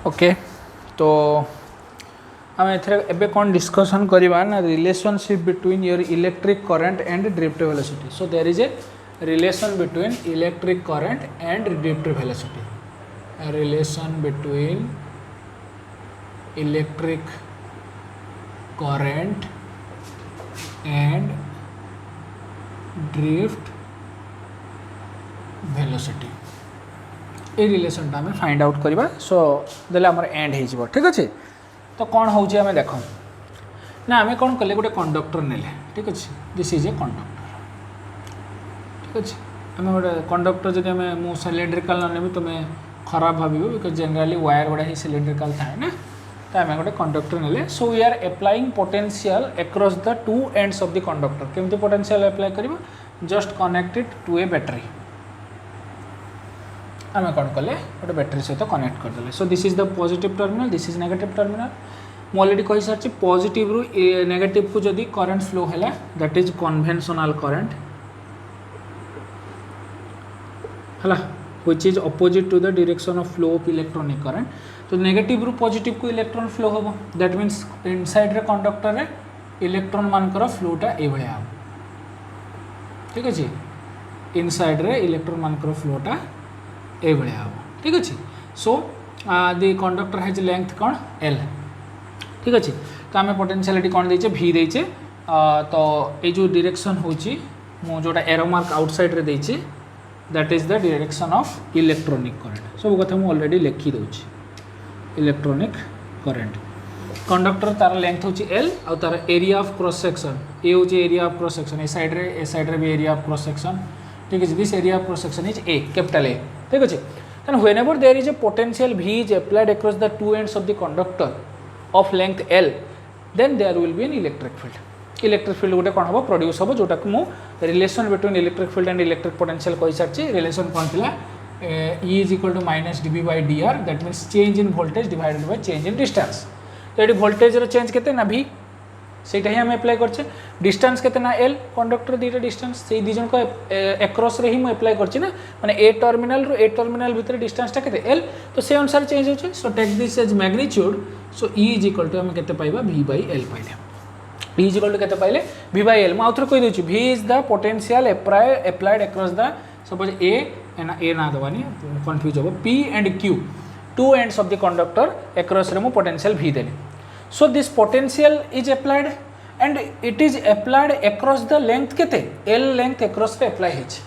Okay तो आम एबे कौन डिस्कसन करवा ना relationship between your electric current and drift velocity. So there is a relation between electric current and drift velocity. Relation between electric current and drift velocity ये relation आम find out करवा. So देले आमर and हो ठीक अच्छे. तो कौन हो देख ना आम कौन कले गोटे कंडक्टर नेले ठीक अच्छे. दिस इज ए कंडक्टर ठीक अच्छे. आम गोटे कंडक्टर जब आम सिलिंड्रिकल न नेबी तुम्हें खराब भाव बिकज जनरली वायर गुड़ा ही सिलिंड्रिकल थाए ना. तो आम गोटे कंडक्टर नेले. So we are applying potential across the two ends of the conductor. केमती पोटेंशियल एप्लाई कर just connected to a battery. आम कौन कले गोटे बैटरी सहित कनेक्ट करदे. So this is the positive terminal, this is negative terminal. मु already कही सारी पॉजिटिव रु नेगेटिव को जदि करंट फ्लो है दैट इज कन्वेंशनल करंट है which is opposite to the direction of flow of electronic current. तो नेगेटिव रु पॉजिटिव को इलेक्ट्रॉन फ्लो हम दैट मीन्स इनसाइड रे कंडक्टर रे इलेक्ट्रॉन मानकर फ्लोटा ये हम ठीक अच्छे. इनसाइड रे इलेक्ट्रॉन मानकर फ्लोटा ये हम ठीक अच्छे. So the conductor has length कौन एल ठीक अच्छे. तो आम पोटेंशियलिटी कौन देचे भी देचे. तो ये जो डायरेक्शन होची मु जोटा एरो मार्क आउटसाइड रे देचे that is the direction of electronic current. सब कथा मु ऑलरेडी लिखी दूची. इलेक्ट्रॉनिक करंट कंडक्टर तार लेंथ होची एल और तार area of cross section A होची एरिया ऑफ क्रॉस सेक्शन. ए साइड रे भी एरिया ऑफ क्रॉस सेक्शन ठीक है. This area of cross section is A capital A ठीक अच्छे. Then whenever there is a potential V is applied across the two ends of the conductor of length L then there will be an electric field. Electric field गोटे कौन हम produce हम जोटा मु relation between electric field and electric potential कही सारी. Relation कौन थी E is equal to minus dB by dr that means change in voltage divided by change in distance. तो ये वोल्टेज चेंज के ना V सेटा ही आम एप्लाय करछे. डिस्टेंस के ना L कंडक्टर दुईटा डिस्टेंस से दी जन को एक्रॉस रे ही मैं एप्लाय करछी ना माने ए टर्मिनल रो ए टर्मिनल भितर डिस्टेंस टा केते L. तो से अनुसार चेंज होचे. So take this as magnitude. So E is equal to आम केते पाइबा V बाई L पाइले. E इज इक्वल टू केते पाइले V बाई L. मैं आउथर कहि दोची V is the potential applied across the suppose ए ना दवानी कंफ्यूज हो P and Q two ends of the conductor across रे मु potential V Delhi. So this potential is applied and it is applied across the length केते L length across रे apply हेछि.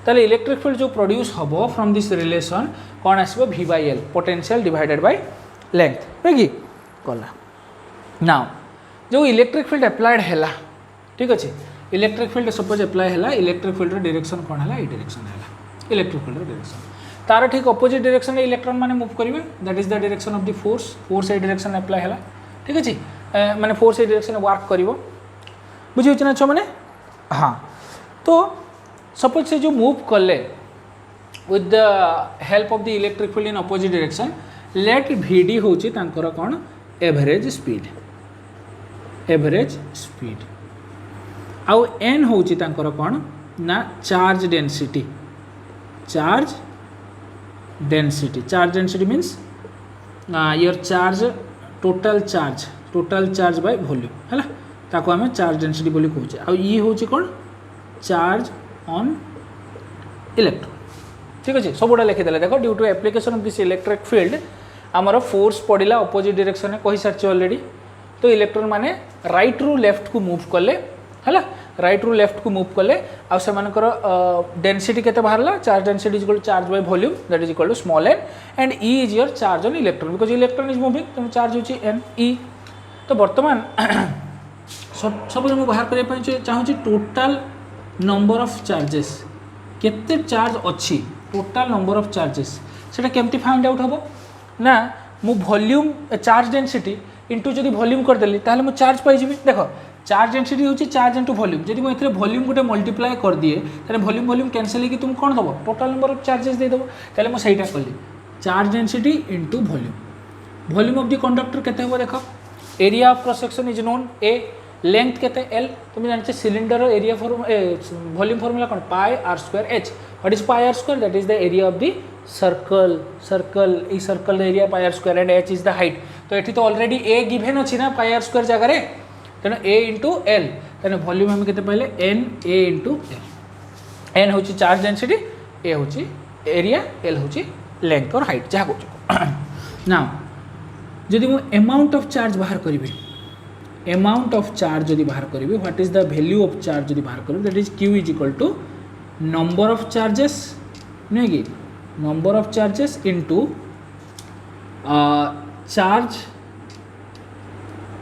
ताले electric field जो produce हबो from this relation कौन आसबो V by L potential divided by length होगी गला. Now जो electric field applied हैला ठीक अच्छे. इलेक्ट्रिक फील्ड सपोज अप्लाई हैला इलेक्ट्रिक फील्ड डायरेक्शन कौन हैला ए डायरेक्शन हैला इलेक्ट्रिक फील्ड डायरेक्शन. तार ठीक अपोजिट डायरेक्शन रे इलेक्ट्रॉन माने मूव करिवे that is the direction of the force A direction apply हैला ठीक अच्छे. माने फोर्स ए डायरेक्शन वर्क करिवो बुझी ना छो माने हाँ. तो सपोज से जो मूव कले with the help of the electric field in opposite direction let VD होची तांकर कौन एवरेज स्पीड आउ N होची तांकर कौन ना charge density. Charge density means your charge total charge by volume है ताको आम चार्ज डेंसिटी बोली कहूचे. आ ई हूँ कौन चार्ज ऑन इलेक्ट्रॉन ठीक अच्छे. सब गुड़ा लिखीदे देख due to application of this electric field आमर फोर्स पड़ा अपोजिट डायरेक्शन में कही सारी ऑलरेडी. तो इलेक्ट्रॉन माने राइट रु लेफ्ट को मूव कले है राइट रु लेफ्ट को मूव कले आ से डेंसिटी केते बाहरला charge density is equal to charge by volume that is equal to small n and E is your charge on electron because electron is moving तो चार्ज होची n E. तो बर्तमान सब मुझे बाहर करने चाहूँगी टोटाल नंबर ऑफ चार्जेस केते चार्ज अच्छी टोटाल नंबर ऑफ चार्जेस सेटा केमती फाइंड आउट हम ना मु वॉल्यूम चार्ज डेंसिटी इंटू जदि वॉल्यूम करदेली ताहले मु चार्ज पाइबी. देख चार्ज डेंसिटी होची चार्ज इंटू वॉल्यूम जदि मुझे वॉल्यूम गोटे मल्टीप्लाई कर दिए ताहले वॉल्यूम कैंसिल होगी तुम कौन दब टोटाल नंबर ऑफ चार्जेस दे दब. ताहले मु सेटा कली charge density into volume of the conductor केते हो देख area of cross section is known a length केते L तुम जानते सिलिंडर एरिया वॉल्यूम फॉर्मूला कौन pi r square h. What is pi r square that is the area of the circle circle ई circle area pi r square and h is the height तो ये तो already ए given अच्छी ना पाई r square जगह तेणु A into L तेणु volume आम के पाइले n A into L n हूँ चार्ज डेंसिटी ए हूँ एरिया एल हूँ लेंथ और हाइट जहाँ कह ना जदि मु अमाउंट ऑफ चार्ज बाहर करी अमाउंट ऑफ चार्ज जदि बाहर करी what is the value of charge जदि बाहर करी that is q is equal to number of charges नहीं कि number of charges into charge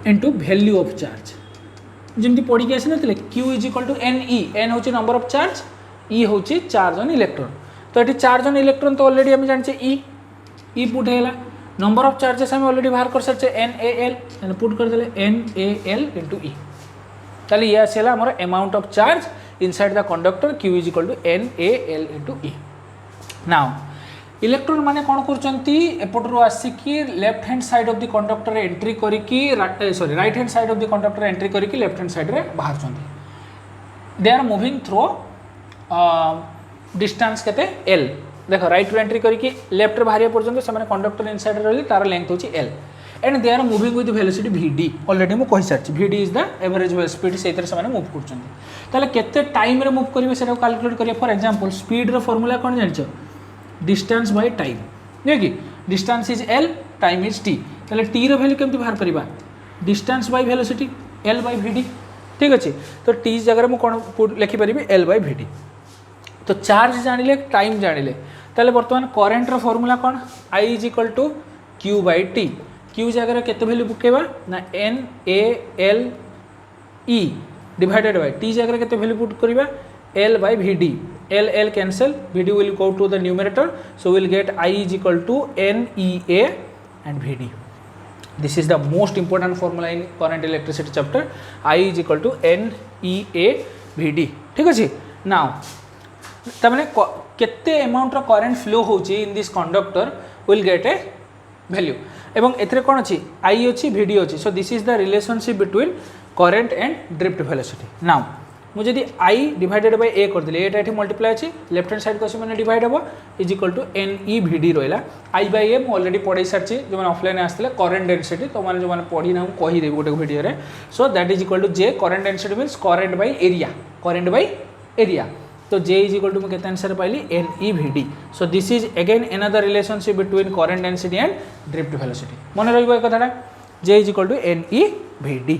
into value of charge जमी पढ़ी के आसी ना q is equal to N e n हूँ नंबर ऑफ चार्ज ई हूँ चार्ज ऑन इलेक्ट्रॉन तो ये चार्ज ऑन इलेक्ट्रॉन तो ऑलरेडी आम जाने ई पुट है नंबर ऑफ चार्जेस आम ऑलरेडी बाहर कर सारे एन ए एल पुट करदे N A L into E ताले ये आसला आमर amount of charge inside the conductor Q is equal to N A L into E now electron माने कौन करपटू आसिकी left hand side of the conductor entry करी sorry right hand side of the conductor entry करी left hand side रे बाहर they are moving through distance केते L देख राइट रू एंट्री करके लेफ्ट रे बाहर पर्यंत से कंडक्टर इनसाइड रही तार लेंथ होची L and they are moving with velocity vd already मु कहि सारछि vd is the average wave speed से से मूव करछन ताले केते टाइम रे मूव करिवे सेटा कैलकुलेट करिया फॉर एग्जांपल स्पीड रो फार्मूला कोन जानछो डिस्टेंस बाय टाइम नहीं कि distance is L time is T ताले टी रो वैल्यू केमति बाहर करबा distance by velocity L by vd ठीक अछि तो टी जगह मु कोन लिखि परिबे एल बाय vd तो चार्ज जानिले टाइम जानिले ताले वर्तमान करंट रो फार्मूला कौन I is equal to q by t q जगह केते वैल्यू पकेबा ना n A L e divided by t जगह केते वैल्यू पुट करबा L by vd L L cancel vd will go to the numerator so will get I is equal to N E A and vd this is the most important formula in current electricity chapter I is equal to N E A vd ठीक अछि now तमने केते amount रो current flow होची in this conductor will get A value एवं एथरे कोन अछि I अछि vd अछि सो this is the relationship between current and drift velocity now मु जदी I डिवाइडेड बाय a कर दिले एटा एठी मल्टीप्लाई अछि लेफ्ट हैंड साइड को माने डिवाइड हबो is equal to n e vd रोइला I बाय a मु ऑलरेडी पढै सारछि जो माने ऑफलाइन आस्थिले करंट डेंसिटी तो माने जो माने पढी ना कहि देबो गोटे वीडियो रे so that is equal to j current density means current by area तो J इज इक्वल टू मैं केते आंसर पाइली N E vd so this is again another relationship between current density and drift velocity मन रहिबो ए कथाटा J is equal to N E vd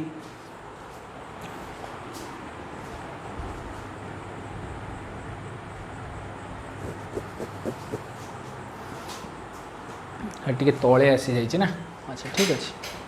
टिके तळे आसी जाइछि ना अच्छा ठीक अछि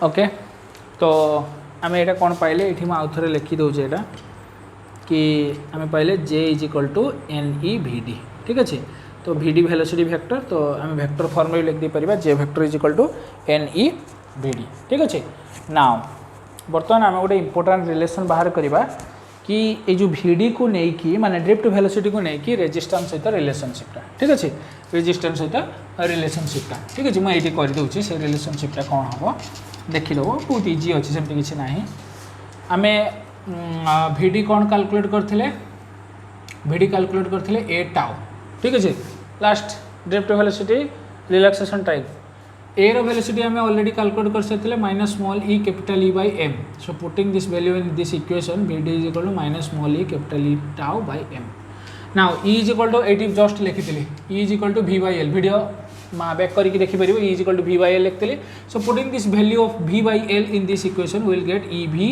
ओके तो आम यहाँ कौन पाइले ये आउ थे लिखी दूचे यहाँ कि आम पाइले J is equal to N E vd ठीक अच्छे तो vd वेलोसिटी वेक्टर तो आम वेक्टर फॉर्म में लिख दे पारिबा J vector is equal to N E vd ठीक अच्छे नाउ बर्तमान आम गोटे इंपोर्टेंट रिलेशन बाहर करवा कि ये जो vd को लेकिन माने ड्रिफ्ट वेलोसिटी को लेकिन रेजिस्टेंस सहित रिलेशनशिपटा ठीक अच्छे रेजिस्टेंस सहित रिलेशनशिपटा ठीक अच्छे मुझे ये करदे से रिलेशनशिपटा कौन हम देखिदेव बहुत इजी अच्छे सेमती किसी ना आम vd कौन कैलकुलेट करथिले vd कैलकुलेट करथिले ए टाउ ठीक अच्छे last drift velocity relaxation time ए रो वेलोसिटी आम ऑलरेडी कैलकुलेट कर सकते minus small E capital E by M so putting this value in this equation vd is equal to minus small E capital E tau by M now E is equal to एटी just लिखी E is equal to v by L video back करके देखिपर E is equal to v by L लिखी सो putting this value of v by L in this equation will get e v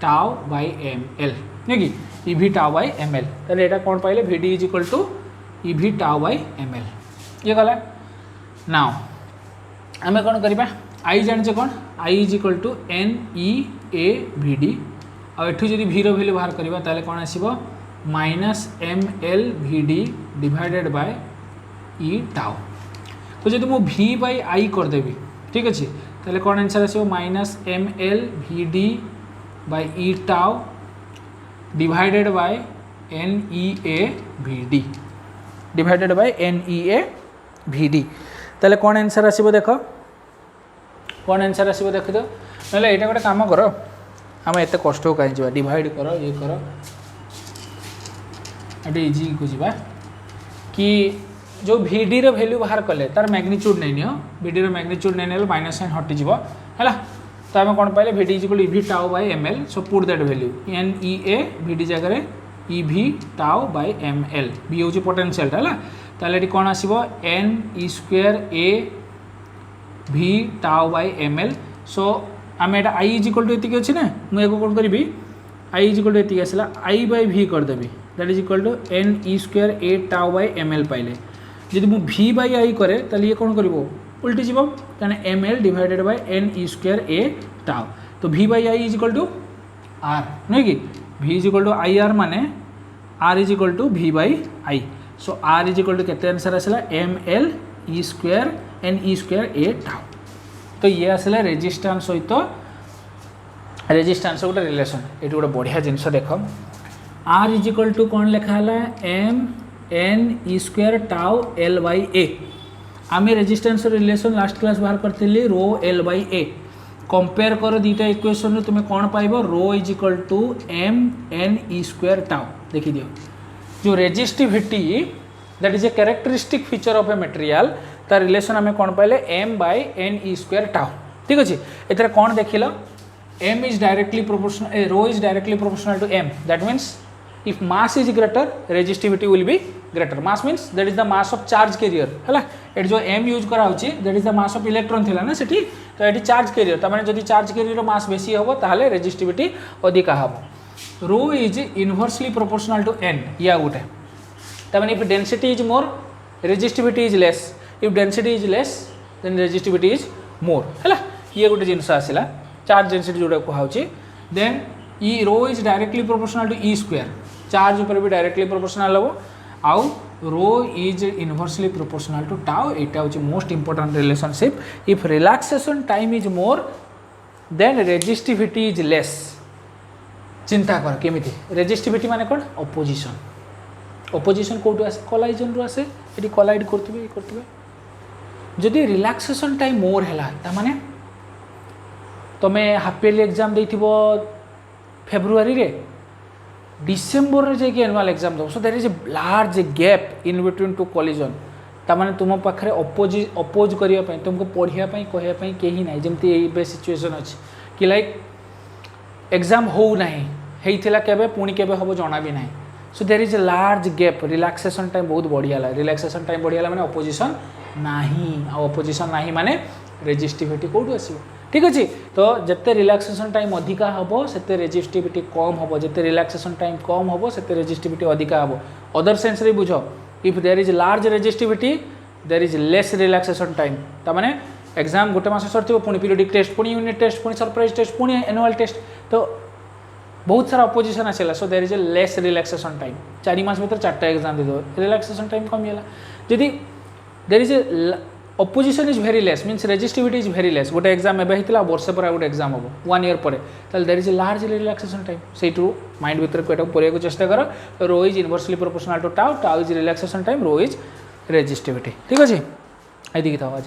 tau by M L नहीं कि e v tau by M L ताले एटा कौन पाइले vd is equal to e v tau by M L ये गला now आम कौन करवा आई जाने कौन I is equal to N E A vd आठू जब v रो वैल्यू बाहर करवा ताले कौन आसीबो minus M L we D divided by E tau. तो जब मुझे वी बाई आई करदेवी ठीक अच्छे ताहले कौन आंसर आसो minus M L we d by E tau divided by N E A v D divided by N E A v d. ताहले कौन आंसर आसो देख कौन आंसर आसो देख तो ना यहाँ गोटे कम कर आम एत कष्ट कहीं जा डिवाइड कर ये कर ये इजी को जा कि जो भिडी रो वैल्यू बाहर कले तार मैग्नीट्यूड नहीं नियो भिडी रो मैग्नीट्यूड नहीं नेले माइनस साइन हटि जीवो हैला। तो आम कौन पाइले V D equal E V tau by M L so put that value N E A V D जगह E V tau by M L बी हूँ पोटेंशियल है ताले कौन आसो N E square A V tau by M L. So आम एटा I is equal to एतिक अच्छी ना मुझे कौन करी आई इज इक्वल टू एतिक आसला आई बाय वी करदेवी that is equal to N E square A tau by M L पाइले जब मुझे वी बाई आई करे ताले ये कौन कर उल्टी जीव क्या M L divided by N E square A tau. तो V by I is equal to R नुहे कि V is equal to I R माने R is equal to V by I. So R is equal to केते answer आसला M L E square N E square A tau. तो ये आसला resistance सहित resistance गोटे रिलेशन ये गोटे बढ़िया जिनस देख आर इज इक्वल टू कौन लिखाला M N E square tau L by A आम रेजिस्टेंस रिलेशन लास्ट क्लास बाहर करते rho L by A compare कर दीटा इक्वेशन तुम्हें कौन पाइब rho is equal to M N E square tau देखी दियो जो resistivity that is a characteristic feature of a material तार रिलेशन आम कौन पाइले M by N E square tau ठीक अच्छे। एथर कौन देख M is directly proportional rho is directly proportional to m that means if mass is greater resistivity will be greater mass means that is the mass of charge carrier है ये जो m use करा that is the mass of electron थिला ना सेठी तो ये charge carrier तमाने जदि charge carrier mass बेसी होबो ताहले resistivity अधिका हबो। rho is inversely proportional to n या गुटे तमाने if density is more resistivity is less if density is less then resistivity is more है ये गुटे जिनस आसिला charge density जोडा को हाउची then e rho is directly proportional to e square charge ऊपर भी directly proportional हम आउ rho is inversely proportional to tau एटा हूँ most important relationship if relaxation time is more than resistivity is less. चिंता कर केमी रेजिस्टिविटी माने कौन अपोजिशन अपोजिशन कौटू आसे कोलाइजन रू आसे ये कोलाइड करते जदि रिलैक्सेशन टाइम मोर है माने तुम्हें हाफ इयरली एग्जाम देथिबो फेब्रुआरी रे डिसेम्बर रे जाके एनुअल एग्जाम दो so there is a large gap in between two collision तामाने तुम पाखरे अपोज करिया पई तुमको पढ़िया पई कहया पई केही नाही जेमती ए सिचुएशन अछि कि लाइक एग्जाम हो नाही हेइथिला केबे पुणी केबे हबो जणा भी नाही। So there is a large gap relaxation time बहुत बढ़िया रिलैक्सेशन टाइम बढ़िया माने अपोजिशन नाही आ अपोजिशन नाही माने रेजिस्टिविटी कोठू आसीबो ठीक अच्छे। तो जिते रिलैक्सेशन टाइम अधिका हम से रेजिस्टिविटी कम हम जिते रिलैक्सेशन टाइम कम हम से रेजिस्टिविटी अधिका हम अदर सेंस रे बुझ if there is large resistivity there is less relaxation time तामाने एग्जाम गोटे मास सरथिबो पुणी पीरियडिक टेस्ट पुणी यूनिट टेस्ट पुणी सरप्राइज टेस्ट पुणी एनुअल टेस्ट तो बहुत सारा अपोजिशन आसला। So there is a less relaxation time 4 मास भीतर 4टा एग्जाम दे दो रिलैक्सेशन टाइम कमीगला जदि there is a opposition is very less means resistivity is very less गोटे एग्जाम एवं होता वर्ष पर गोटे एग्जाम हम 1 ईयर पर there is a large relaxation time से माइंड भर को पूरा चेष्टा कर rho is inversely proportional to tau tau is relaxation time rho is resistivity ठीक अच्छे। ये था आज।